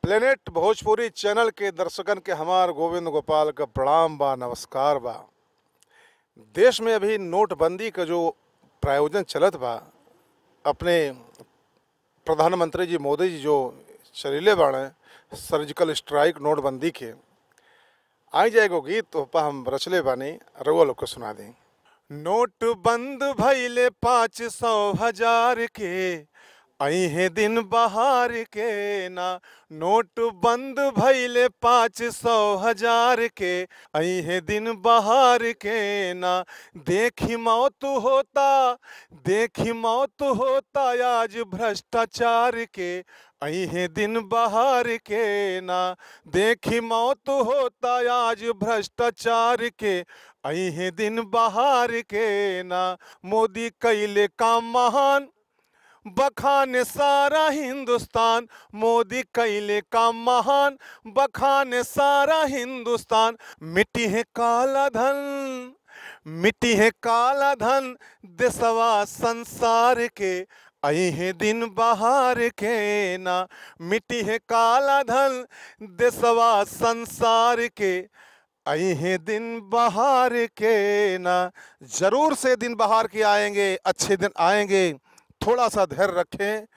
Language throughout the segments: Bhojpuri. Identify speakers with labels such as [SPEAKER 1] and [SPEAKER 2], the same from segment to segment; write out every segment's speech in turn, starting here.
[SPEAKER 1] प्लेनेट भोजपुरी चैनल के दर्शकन के हमार गोविंद गोपाल का प्रणाम बा, नमस्कार बा। देश में अभी नोटबंदी का जो प्रायोजन चलत बा, अपने प्रधानमंत्री जी मोदी जी जो चलीले बाड़े सर्जिकल स्ट्राइक नोटबंदी के, आई जाएगो गीत तो हम रचले बानी, रउआ लोग को सुना दें। नोट बंद भइले 500,000 के, अहे दिन बहार के ना। नोट बंद भइले 500,000 के, अहे दिन बहार के ना। देखी मौत होता आज भ्रष्टाचार के, अहे दिन बहार के ना। देखी मौत होता आज भ्रष्टाचार के, अहे दिन बहार के ना। मोदी कैले काम महान बखाने सारा हिंदुस्तान, मोदी कैले का महान बखाने सारा हिंदुस्तान। मिट्टी है काला धन देशवा संसार के, अहे दिन बहार के ना। मिट्टी है काला धन देशवा संसार के, अहे दिन बहार के ना। जरूर से दिन बहार के आएंगे, अच्छे दिन आएंगे, थोड़ा सा धैर्य रखें।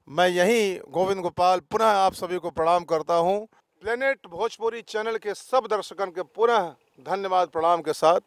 [SPEAKER 1] मैं यहीं गोविंद गोपाल पुनः आप सभी को प्रणाम करता हूं। प्लेनेट भोजपुरी चैनल के सब दर्शकों के पुनः धन्यवाद प्रणाम के साथ।